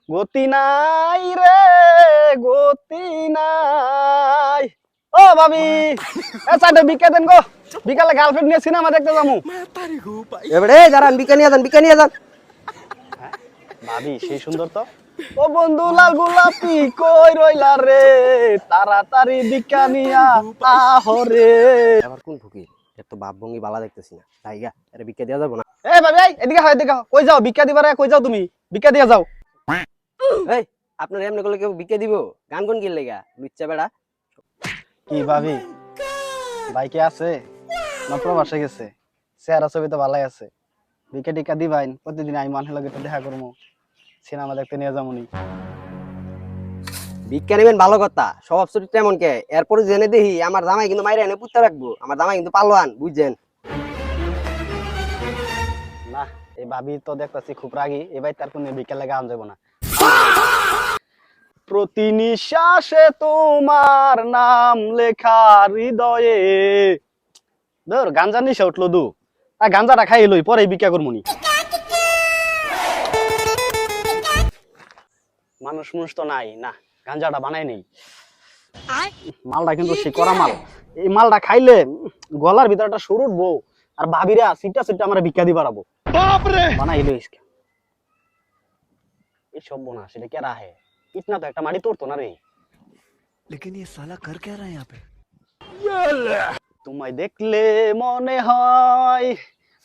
গতি নাই রে, গতি নাই। ও ভাবি, চারটা বিকে দেন গো। বিকালে গার্লফ্রেন্ড নিয়ে সিনেমা দেখতে যাবো। এবারে দাঁড়ান, বিকা নিয়ে যান। ভাবি সেই সুন্দর তো। ও বন্ধু লাল গোলাপি কই রইলা রে, তাড়াতাড়ি বিকা নিয়া আহরে। এবার কোন ফকির? এত বাপ ভঙ্গি বালা দেখতেছি না, জায়গা আরে বিকা দেওয়া যাবো না। এ ভাবি এদিকে হয়, এদিকে কই যাও? বিকা দিবারে কই যাও তুমি? বিকা দিয়া যাও। এই আপনার এমনি করলে কেউ বিকে দিব? গান কোন কি লেগা লুচ্চা বেড়া? কি ভাবি, বাইকে আছে না প্রবাসে গেছে? চেহারা ছবি তো ভালাই আছে। বিকে টিকা দিবাইন, প্রতিদিন আমি মানুষের লগে তো দেখা করবো, সিনেমা দেখতে নিয়ে যাবনি। ভিক্ষা নেবেন ভালো কথা, স্বভাব চরিত্র এমন কে? এরপরে জেনে দেখি আমার জামাই কিন্তু মাইরা এনে পুত্তা রাখবো। আমার জামাই কিন্তু পালোয়ান, বুঝছেন? না, এই ভাবি তো দেখতেছি খুব রাগী, এবার তার কোনো বিকে লেগে আন যাবো না। প্রতি নিঃশ্বাসে তোমার নাম লেখা হৃদয়ে। ধর গাঞ্জা নিশা উঠলো দু, আর গাঞ্জাটা খাই লই, পরে বিকা করমুনি। মানুষ মানুষ তো নাই না, গাঞ্জাটা বানাই নেই। মালটা কিন্তু সে করা মাল। এই মালটা খাইলে গলার ভিতরটা সরু উঠবো, আর ভাবিরা সিটা সিটা আমরা ভিক্ষা দি বাড়াবো। বানাই লই এই সব বোনা সেটা কে রাহে? ইটনা তো একটা মাটি তোড়তো না রে। लेकिन ये साला कर क्या रहा है यहाँ पे? তোমায় দেখলে মনে হয়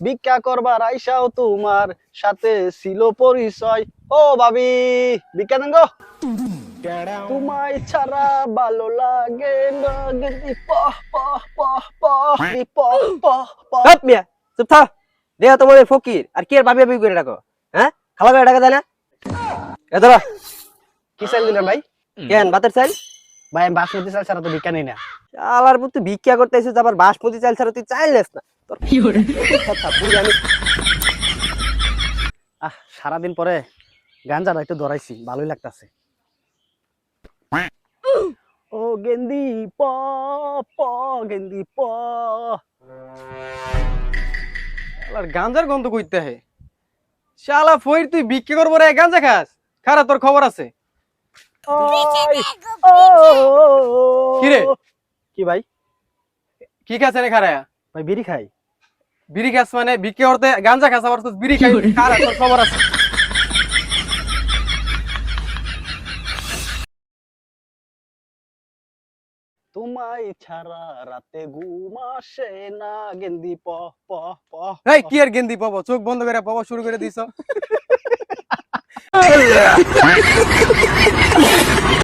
ভিক্ষা করবার আইসাও তোমার সাথে ছিল পরিচয়। ও ভাবি ভিক্ষা দেন গো। তোমায় ছাড়া ভালো লাগে না, গেন্দি পহ পহ পহ পহ দি পহ পহ পহ। চুপ মিয়া, চুপ থাক। দেহ তোমার ওই ফকির আর কি আর ভাবি ভাবি করে রাখো? হ্যাঁ, খালা বেড়া টাকা দেয় না? এ ধরো। কি চাইল দিলেন ভাই? কেন বাতের চাইল? ভাই আমি বাসমতি চাল ছাড়া তো ভিক্ষা নেই না। শালার পুত ভিক্ষা করতে এসেছিস, আবার বাসমতি চাল ছাড়া তুই চাইল নেস না? তোর কথা বুঝি আমি। সারাদিন পরে গাঞ্জাটা একটু ধরাইছি, ভালোই লাগতাছে। ও গেন্দি প প গেন্দি প। শালার গাঞ্জার গন্ধ কইতে হে। শালা ফইর তুই ভিক্ষা করবো রে গাঞ্জা খাস? খারা তোর খবর আছে। কি রে? কি ভাই? কি খাস রে খারা? ভাই বিড়ি খাই। বিড়ি খাস মানে ভিক্ষা করতে গাঞ্জা খাস, আবার তুই বিড়ি খাই? খারা তোর খবর আছে। তোমায় ছাড়া রাতে ঘুম আসে না, গেন্দি প প প। এই কি আর গেন্দি পাবো? চোখ বন্ধ করে পাবো শুরু করে দিছ।